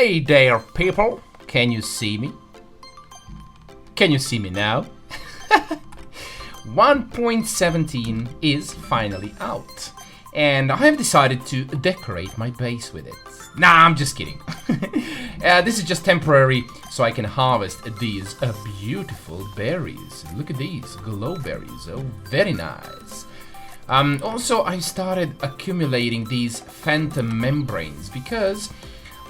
Hey there, people! Can you see me? Can you see me now? 1.17 is finally out, and I have decided to decorate my base with it. Nah, I'm just kidding. This is just temporary, so I can harvest these beautiful berries. Look at these glow berries. Oh, very nice. Also, I started accumulating these phantom membranes because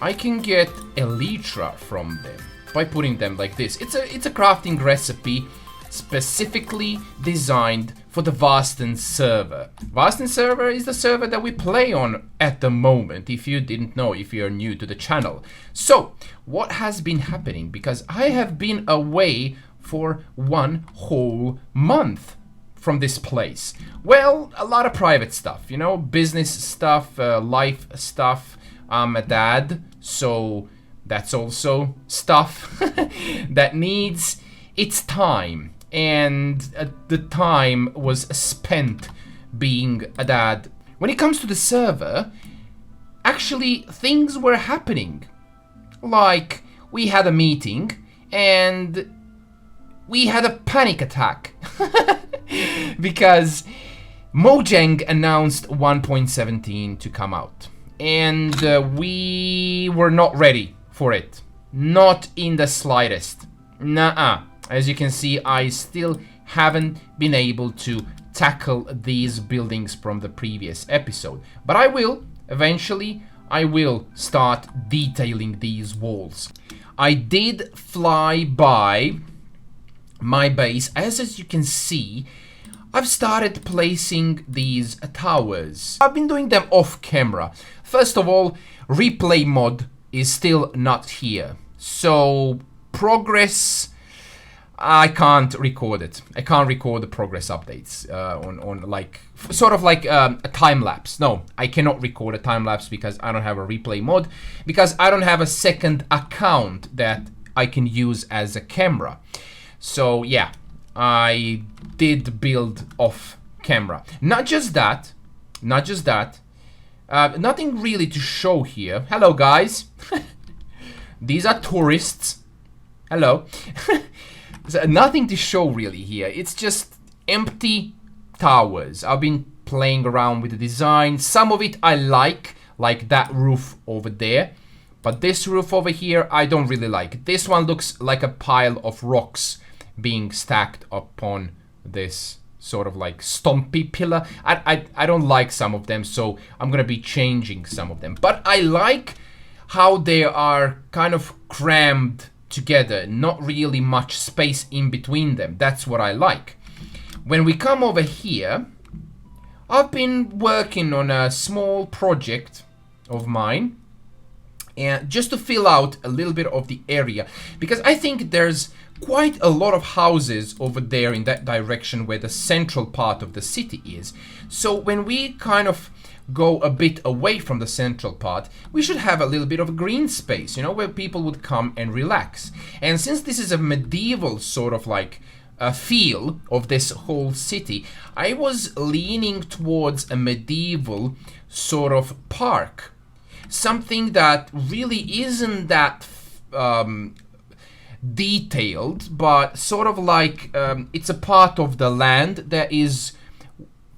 I can get elytra from them by putting them like this. It's a crafting recipe specifically designed for the Vasten server. Vasten server is the server that we play on at the moment, if you didn't know, if you're new to the channel. So, what has been happening? Because I have been away for 1 whole month from this place. Well, a lot of private stuff, you know, business stuff, life stuff. I'm a dad, so that's also stuff that needs its time. And the time was spent being a dad. When it comes to the server, actually things were happening. Like, we had a meeting and we had a panic attack. Because Mojang announced 1.17 to come out. And we were not ready for it. Not in the slightest. Nuh-uh. As you can see, I still haven't been able to tackle these buildings from the previous episode. But I will. Eventually, I will start detailing these walls. I did fly by my base. As you can see, I've started placing these towers. I've been doing them off camera. First of all, replay mod is still not here. So, progress, I can't record it. I can't record the progress updates on like, sort of like a time lapse. No, I cannot record a time lapse because I don't have a replay mod, because I don't have a second account that I can use as a camera. So yeah, I did build off camera. Not just that, nothing really to show here. Hello guys. These are tourists. Hello. So nothing to show really here. It's just empty towers. I've been playing around with the design. Some of it I like that roof over there. But this roof over here, I don't really like. This one looks like a pile of rocks being stacked upon this sort of like stumpy pillar. I don't like some of them, so I'm gonna be changing some of them. But I like how they are kind of crammed together, not really much space in between them. That's what I like. When we come over here, I've been working on a small project of mine, and just to fill out a little bit of the area, because I think there's quite a lot of houses over there in that direction where the central part of the city is. So when we kind of go a bit away from the central part, we should have a little bit of green space, you know, where people would come and relax. And since this is a medieval sort of like a feel of this whole city, I was leaning towards a medieval sort of park. Something that really isn't that detailed, but sort of like it's a part of the land that is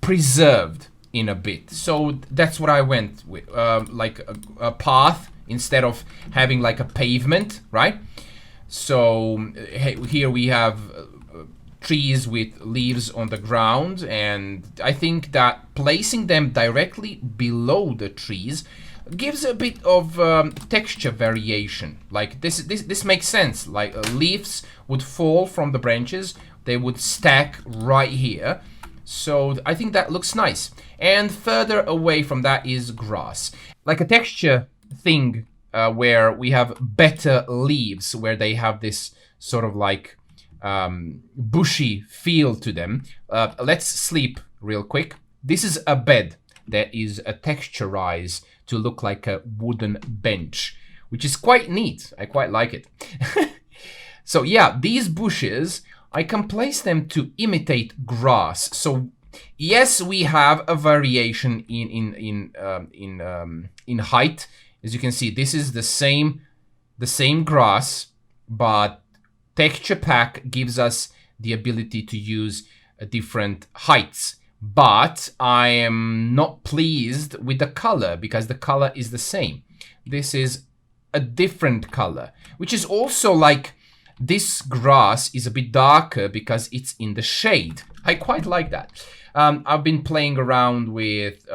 preserved in a bit. So that's what I went with, like a path instead of having like a pavement, right? So here we have trees with leaves on the ground, and I think that placing them directly below the trees gives a bit of texture variation. Like this makes sense. Like leaves would fall from the branches, they would stack right here. So I think that looks nice. And further away from that is grass. Like a texture thing where we have better leaves, where they have this sort of like bushy feel to them. Let's sleep real quick. This is a bed that is texturized to look like a wooden bench, which is quite neat. I quite like it. So yeah, these bushes, I can place them to imitate grass. So yes, we have a variation in height. As you can see, this is the same the same grass, but texture pack gives us the ability to use different heights. But I am not pleased with the color because the color is the same. This is a different color, which is also like this grass is a bit darker because it's in the shade. I quite like that. I've been playing around with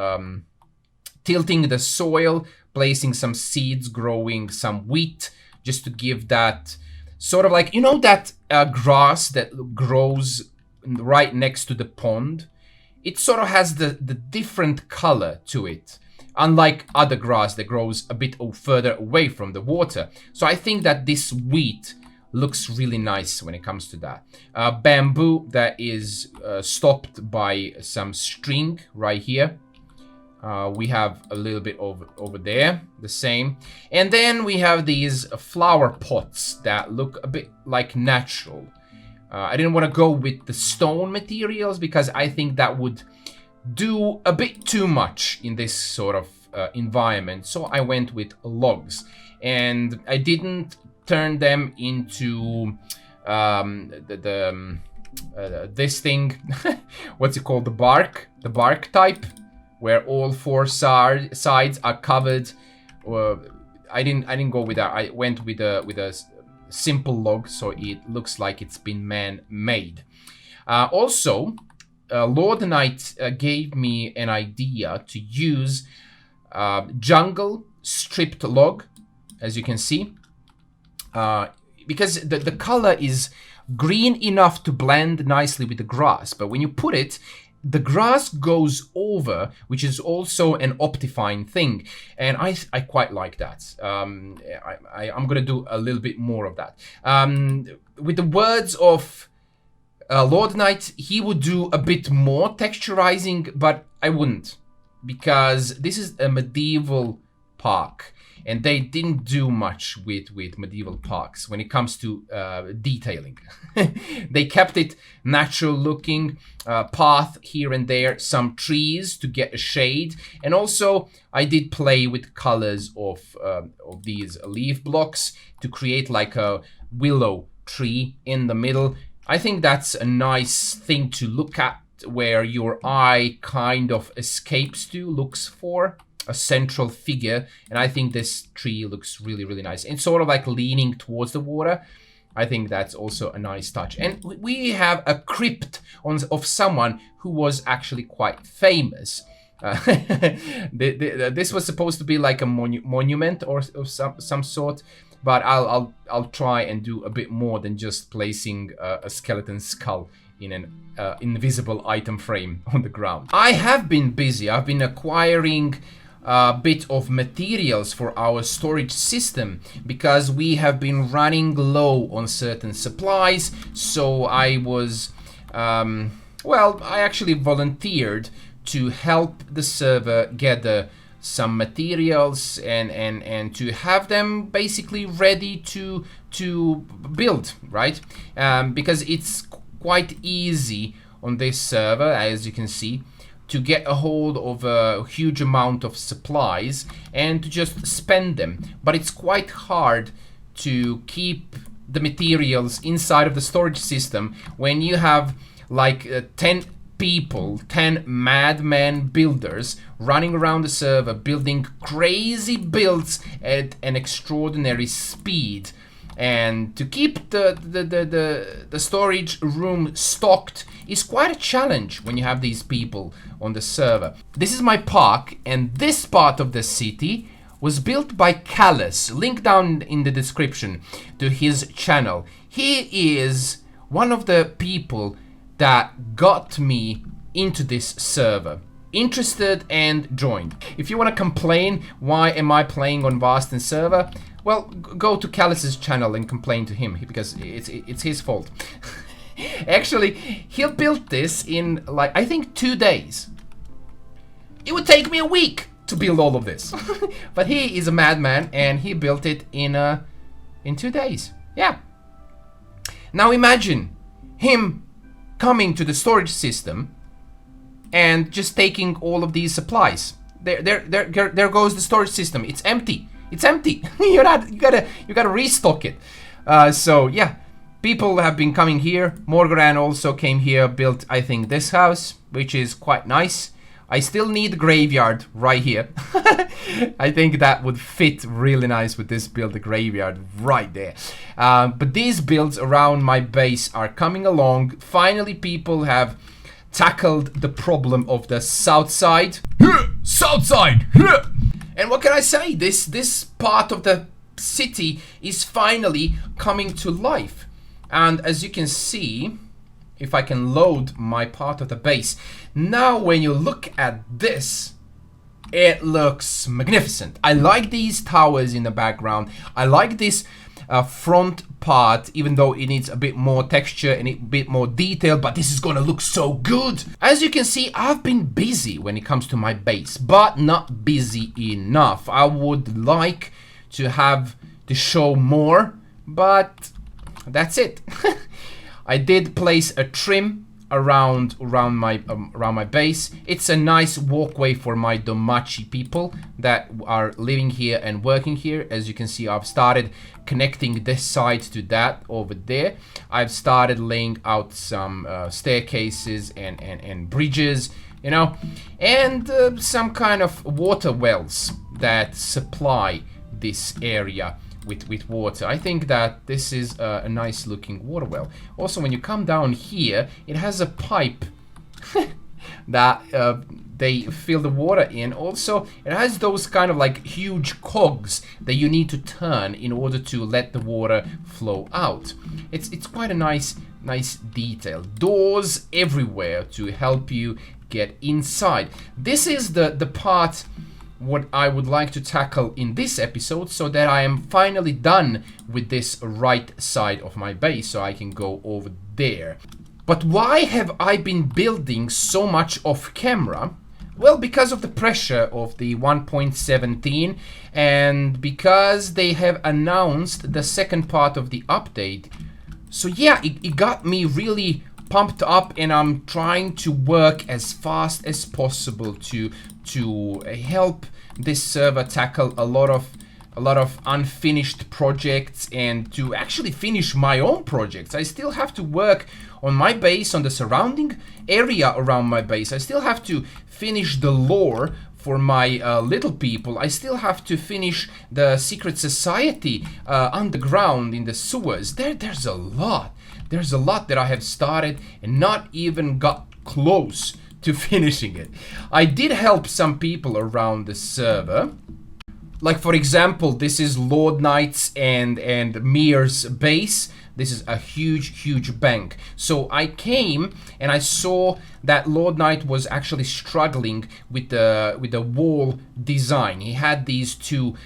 tilting the soil, placing some seeds, growing some wheat, just to give that sort of like, you know, that grass that grows right next to the pond? It sort of has the different color to it, unlike other grass that grows a bit further away from the water. So I think that this wheat looks really nice when it comes to that. Bamboo that is stopped by some string right here. We have a little bit over there, the same. And then we have these flower pots that look a bit like natural. I didn't want to go with the stone materials because I think that would do a bit too much in this sort of environment. So I went with logs. And I didn't turn them into this thing. What's it called? The bark type, where all four sides are covered. I didn't go with that. I went with a simple log, so it looks like it's been man-made. Also, llorrdnnight gave me an idea to use jungle stripped log, as you can see, because the color is green enough to blend nicely with the grass, but when you put it, the grass goes over, which is also an optifying thing, and I quite like that. I'm gonna do a little bit more of that. With the words of llorrdnnight, he would do a bit more texturizing, but I wouldn't, because this is a medieval park, and they didn't do much with medieval parks when it comes to detailing. They kept it natural looking, path here and there, some trees to get a shade, and also I did play with colors of these leaf blocks to create like a willow tree in the middle. I think that's a nice thing to look at, where your eye kind of escapes to, looks for a central figure, and I think this tree looks really, really nice. It's sort of like leaning towards the water. I think that's also a nice touch. And we have a crypt of someone who was actually quite famous. This was supposed to be like a monument or some sort, but I'll try and do a bit more than just placing a skeleton skull in an invisible item frame on the ground. I have been busy. I've been acquiring a bit of materials for our storage system because we have been running low on certain supplies. So I was, well, I actually volunteered to help the server gather some materials and to have them basically ready to build, right? Because it's quite easy on this server, as you can see, to get a hold of a huge amount of supplies and to just spend them. But it's quite hard to keep the materials inside of the storage system when you have like 10 people, 10 madman builders running around the server building crazy builds at an extraordinary speed. And to keep the storage room stocked is quite a challenge when you have these people on the server. This is my park, and this part of the city was built by Caluss. Link down in the description to his channel. He is one of the people that got me into this server. Interested and joined. If you want to complain, why am I playing on Vasten server? Well, go to Caluss's channel and complain to him, because it's his fault. Actually, he built this in, like, I think 2 days. It would take me a week to build all of this. But he is a madman, and he built it in 2 days. Yeah. Now imagine him coming to the storage system and just taking all of these supplies. There goes the storage system. It's empty. It's empty. You gotta restock it. So yeah, people have been coming here. Morgran also came here, built I think this house, which is quite nice. I still need graveyard right here. I think that would fit really nice with this build, the graveyard right there. But these builds around my base are coming along. Finally, people have tackled the problem of the south side. South side! And what can I say? This part of the city is finally coming to life. And as you can see, if I can load my part of the base. Now when you look at this, it looks magnificent. I like these towers in the background. I like this front part, even though it needs a bit more texture and a bit more detail, but this is gonna look so good. As you can see, I've been busy when it comes to my base, but not busy enough. I would like to have to show more, but that's it. I did place a trim around my base. It's a nice walkway for my Domachi people that are living here and working here. As you can see, I've started connecting this side to that over there. I've started laying out some staircases and bridges, you know, and some kind of water wells that supply this area with water. I think that this is a nice looking water well. Also, when you come down here, it has a pipe that they fill the water in. Also, it has those kind of like huge cogs that you need to turn in order to let the water flow out. It's quite a nice detail. Doors everywhere to help you get inside. This is the part what I would like to tackle in this episode, so that I am finally done with this right side of my base, so I can go over there. But why have I been building so much off camera? Well, because of the pressure of the 1.17 and because they have announced the second part of the update. So yeah, it got me really pumped up, and I'm trying to work as fast as possible to help this server tackle a lot of unfinished projects, and to actually finish my own projects. I still have to work on my base, on the surrounding area around my base. I still have to finish the lore for my little people. I still have to finish the secret society underground in the sewers. There's a lot. There's a lot that I have started and not even got close to finishing it. I did help some people around the server. Like, for example, this is llorrdnnight's and Mear's base. This is a huge bank. So I came and I saw that llorrdnnight was actually struggling with the wall design. He had these two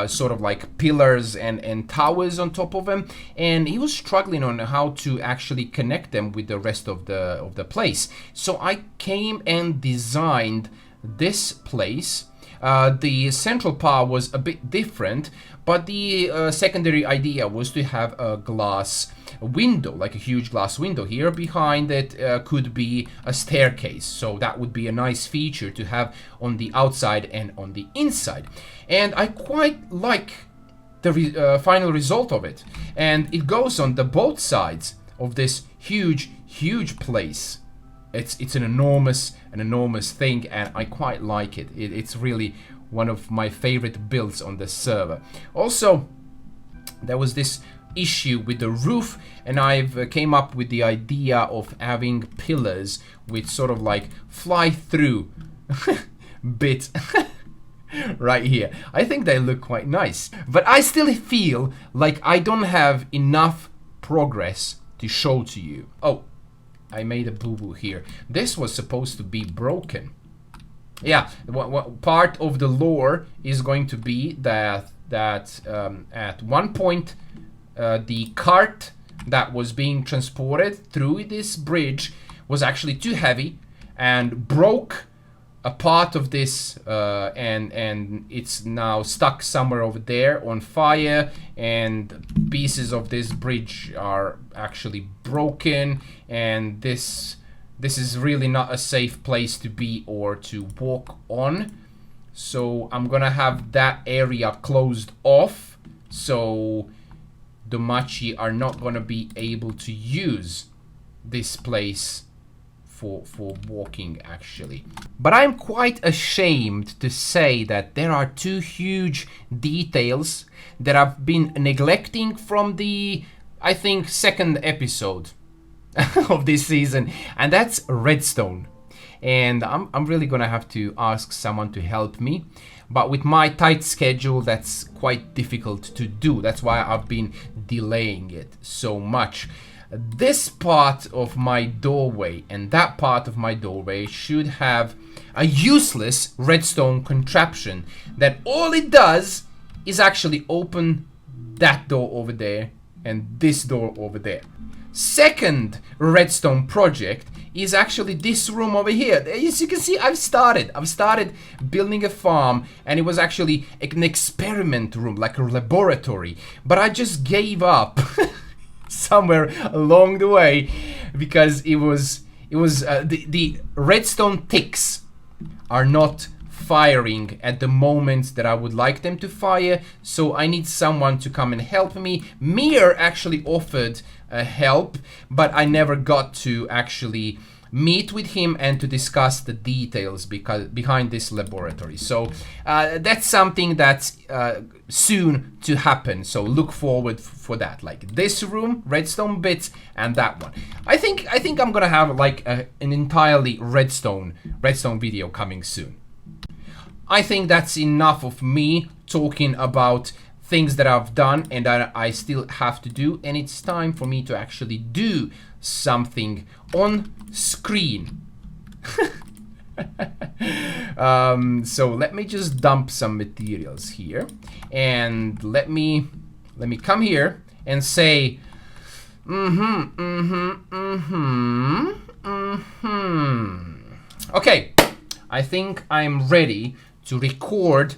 sort of like pillars and towers on top of him, and he was struggling on how to actually connect them with the rest of the place. So I came and designed this place. The central part was a bit different, but the secondary idea was to have a glass window, like a huge glass window here. Behind it could be a staircase, so that would be a nice feature to have on the outside and on the inside. And I quite like the final result of it, and it goes on the both sides of this huge place. It's an enormous thing, and I quite like it. It's really one of my favorite builds on the server. Also, there was this issue with the roof, and I've came up with the idea of having pillars with sort of like fly through bit right here. I think they look quite nice, but I still feel like I don't have enough progress to show to you. Oh, I made a boo-boo here. This was supposed to be broken. Yeah, what part of the lore is going to be that at one point the cart that was being transported through this bridge was actually too heavy and broke a part of this, and it's now stuck somewhere over there on fire, and pieces of this bridge are actually broken, and this is really not a safe place to be or to walk on. So I'm gonna have that area closed off, so Domachi are not gonna be able to use this place for walking, actually. But I'm quite ashamed to say that there are two huge details that I've been neglecting from the, I think, second episode of this season, and that's redstone. And I'm really gonna have to ask someone to help me, but with my tight schedule that's quite difficult to do. That's why I've been delaying it so much. This part of my doorway and that part of my doorway should have a useless redstone contraption that all it does is actually open that door over there and this door over there. Second redstone project is actually this room over here. As you can see, I've started building a farm, and it was actually an experiment room, like a laboratory, but I just gave up somewhere along the way because the redstone ticks are not firing at the moment that I would like them to fire, so I need someone to come and help me. Mear actually offered help, but I never got to actually meet with him and to discuss the details behind this laboratory. So that's something that's soon to happen, so look forward for that, like this room, redstone bits, and that one. I think I'm gonna have like an entirely redstone video coming soon. I think that's enough of me talking about things that I've done and that I still have to do, and it's time for me to actually do something on screen. So let me just dump some materials here, and let me come here and say okay, I think I'm ready to record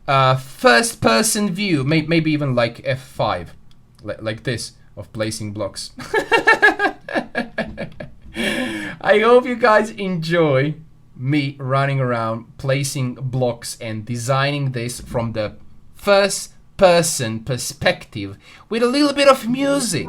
first person view, maybe even like F5, like this, of placing blocks. I hope you guys enjoy me running around placing blocks and designing this from the first person perspective with a little bit of music.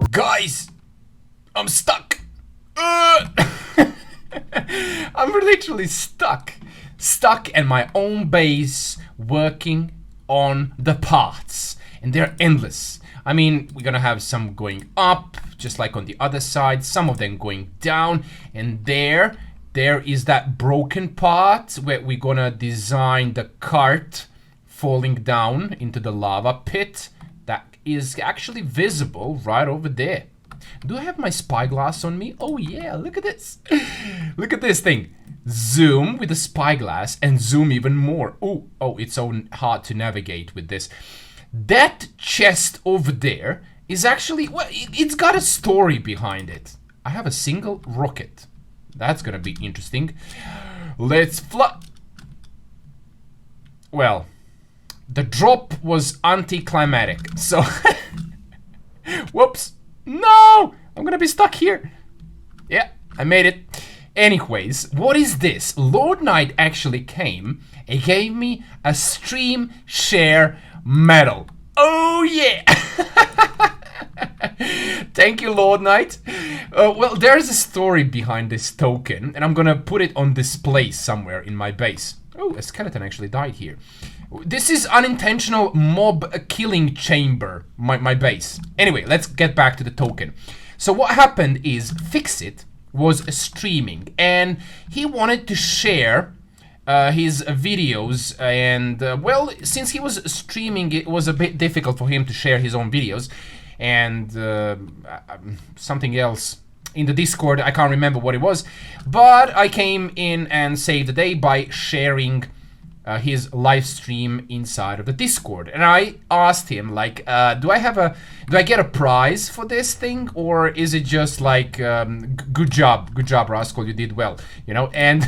Guys, I'm stuck. I'm literally stuck in my own base working on the paths, and they're endless. I mean, we're gonna have some going up, just like on the other side, some of them going down, and there is that broken part where we're gonna design the cart falling down into the lava pit. That is actually visible right over there. Do I have my spyglass on me? Oh yeah, look at this. Look at this thing. Zoom with the spyglass and zoom even more. Oh, it's so hard to navigate with this. That chest over there is actually, well, it's got a story behind it. I have a single rocket. That's gonna be interesting. Let's fly. Well, the drop was anticlimactic, so whoops. No, I'm gonna be stuck here. Yeah, I made it. Anyways, what is this? llorrdnnight actually came and gave me a stream share medal. Oh yeah! Thank you, llorrdnnight. Well, there's a story behind this token, and I'm gonna put it on display somewhere in my base. Oh, a skeleton actually died here. This is unintentional mob killing chamber, my base. Anyway, let's get back to the token. So what happened is Fixxitt was streaming, and he wanted to share his videos, and well, since he was streaming, it was a bit difficult for him to share his own videos, and something else in the Discord, I can't remember what it was, but I came in and saved the day by sharing his live stream inside of the Discord, and I asked him, like, do I get a prize for this thing, or is it just like good job Raskhol, you did well, you know? And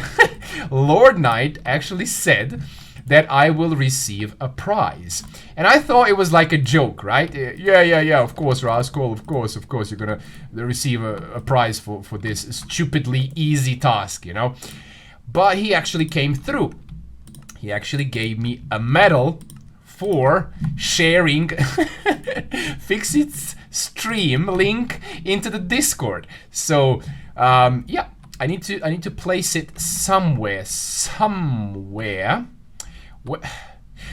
llorrdnnight actually said that I will receive a prize, and I thought it was like a joke, right? Yeah, of course, Raskhol, of course you're gonna receive a prize for this stupidly easy task, you know? But he actually came through. He actually gave me a medal for sharing Fixxitt's stream link into the Discord. So yeah, I need to place it somewhere.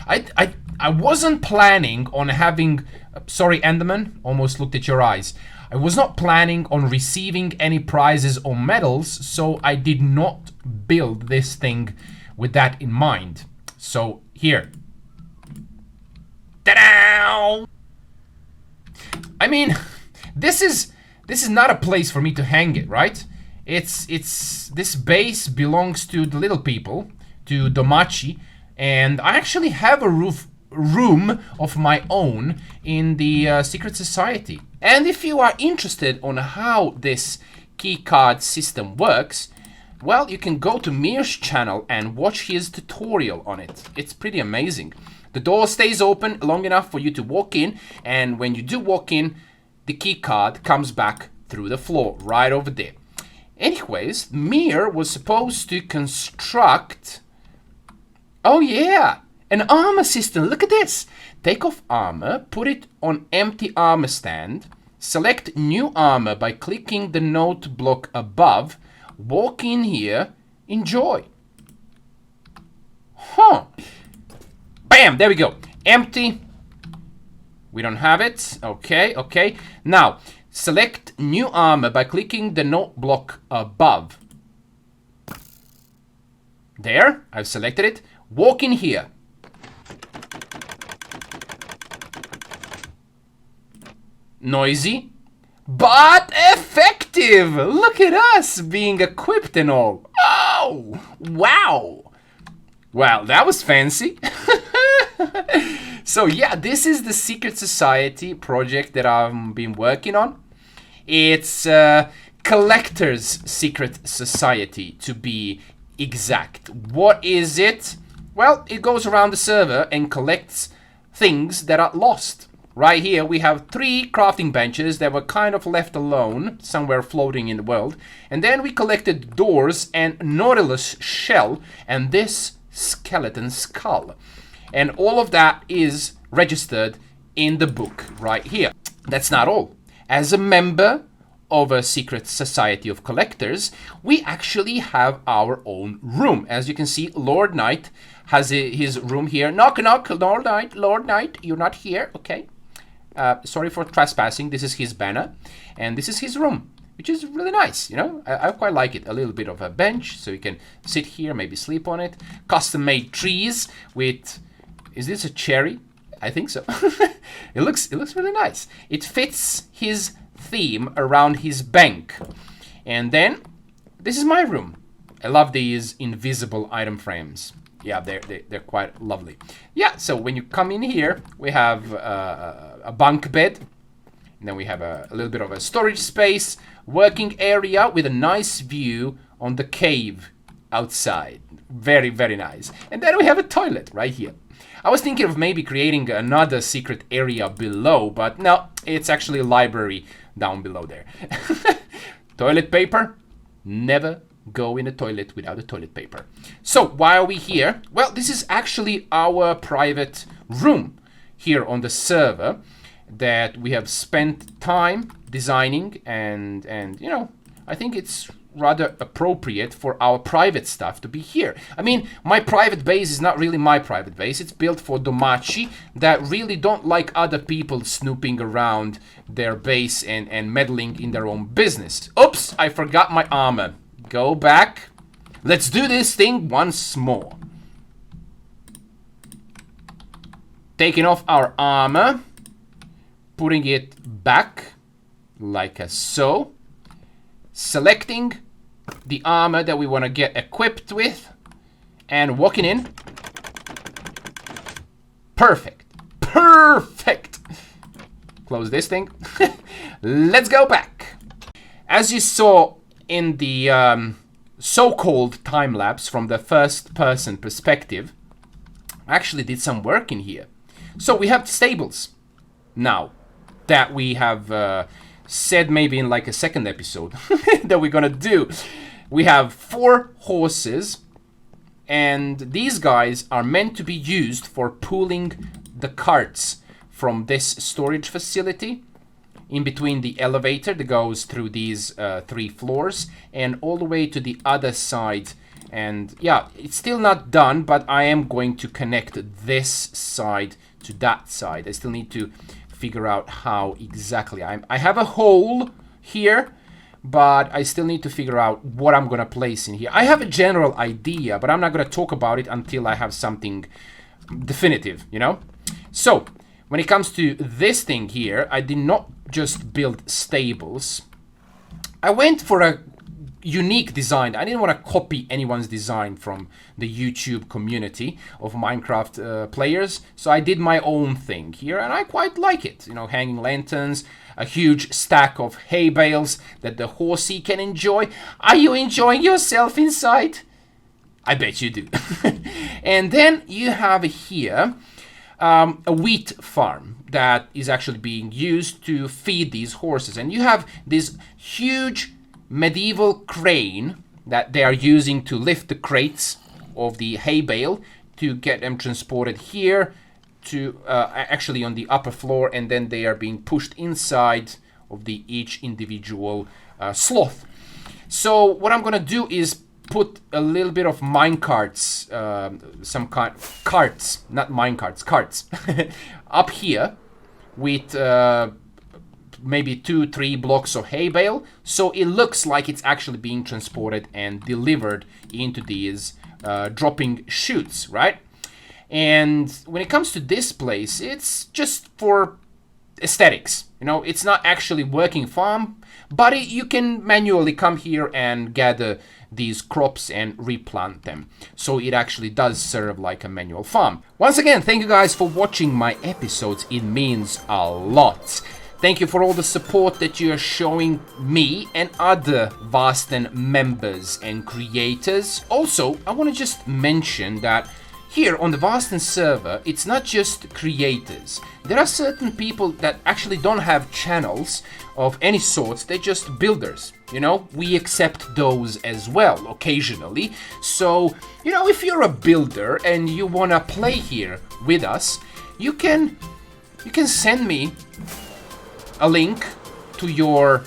I wasn't planning on having. Sorry, Enderman. Almost looked at your eyes. I was not planning on receiving any prizes or medals, so I did not build this thing with that in mind. So here. Ta-da! I mean, this is not a place for me to hang it, right? It's this base belongs to the little people, to Domachi, and I actually have a room of my own in the secret society. And if you are interested on how this keycard system works, well, you can go to Mear's channel and watch his tutorial on it. It's pretty amazing. The door stays open long enough for you to walk in, and when you do walk in, the keycard comes back through the floor right over there. Anyways, Mear was supposed to construct, oh yeah, an armor system. Look at this. Take off armor, put it on empty armor stand, select new armor by clicking the note block above, walk in here, enjoy. Huh. Bam, there we go. Empty. We don't have it. Okay. Now, select new armor by clicking the note block above. There, I've selected it. Walk in here. Noisy, but effective. Look at us being equipped and all. Oh, wow. Well, that was fancy. So yeah, this is the Secret Society project that I've been working on. It's Collector's Secret Society, to be exact. What is it? Well, it goes around the server and collects things that are lost. Right here we have 3 crafting benches that were kind of left alone somewhere floating in the world. And then we collected doors and Nautilus shell and this skeleton skull. And all of that is registered in the book right here. That's not all. As a member of a secret society of collectors, we actually have our own room. As you can see, llorrdnnight has his room here. Knock, knock, llorrdnnight, you're not here, okay? Sorry for trespassing. This is his banner, and this is his room, which is really nice, you know? I quite like it. A little bit of a bench, so you can sit here, maybe sleep on it. Custom-made trees with... Is this a cherry? I think so. It looks really nice. It fits his theme around his bank. And then, this is my room. I love these invisible item frames. Yeah, they're quite lovely. Yeah, so when you come in here, we have a bunk bed. And then we have a little bit of a storage space, working area with a nice view on the cave outside. Very, very nice. And then we have a toilet right here. I was thinking of maybe creating another secret area below, but no, it's actually a library down below there. Toilet paper, never go in a toilet without a toilet paper. So why are we here? Well, this is actually our private room here on the server that we have spent time designing, and you know, I think it's rather appropriate for our private stuff to be here. I mean, my private base is not really my private base. It's built for domachi that really don't like other people snooping around their base and meddling in their own business. Oops, I forgot my armor. Go back. Let's do this thing once more. Taking off our armor, putting it back like so, selecting the armor that we want to get equipped with, and walking in. Perfect. Perfect. Close this thing. Let's go back. As you saw in the so-called time-lapse from the first-person perspective, I actually did some work in here. So we have stables now that we have said maybe in like a second episode that we're gonna do. We have 4 horses, and these guys are meant to be used for pulling the carts from this storage facility in between the elevator that goes through these 3 floors and all the way to the other side. And yeah, it's still not done, but I am going to connect this side to that side. I still need to figure out how exactly. I have a hole here, but I still need to figure out what I'm gonna place in here. I have a general idea, but I'm not gonna talk about it until I have something definitive, you know? So, when it comes to this thing here, I did not just build stables. I went for a unique design. I didn't want to copy anyone's design from the YouTube community of Minecraft players, so I did my own thing here, and I quite like it. You know, hanging lanterns, a huge stack of hay bales that the horsey can enjoy. Are you enjoying yourself inside? I bet you do. And then you have here a wheat farm that is actually being used to feed these horses, and you have this huge medieval crane that they are using to lift the crates of the hay bale to get them transported here to actually on the upper floor, and then they are being pushed inside of each individual sloth. So what I'm gonna do is put a little bit of minecarts, some carts, not minecarts, carts, up here with maybe 2-3 blocks of hay bale, so it looks like it's actually being transported and delivered into these dropping chutes, right? And when it comes to this place, it's just for aesthetics, you know. It's not actually working farm, but you can manually come here and gather these crops and replant them, so it actually does serve like a manual farm. Once again, thank you guys for watching my episodes. It means a lot. Thank you for all the support that you are showing me and other Vasten members and creators. Also, I want to just mention that here on the Vasten server, it's not just creators. There are certain people that actually don't have channels of any sorts. They're just builders. You know, we accept those as well occasionally. So, you know, if you're a builder and you want to play here with us, you can send me a link to your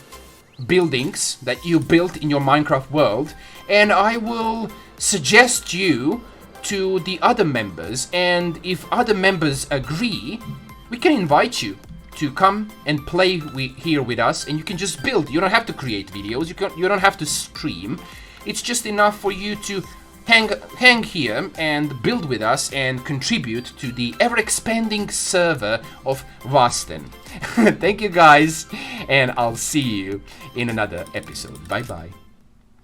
buildings that you built in your Minecraft world, and I will suggest you to the other members, and if other members agree, we can invite you to come and play here with us, and you can just build. You don't have to create videos, you don't have to stream. It's just enough for you to hang here and build with us and contribute to the ever-expanding server of Vasten. Thank you guys, and I'll see you in another episode. Bye bye.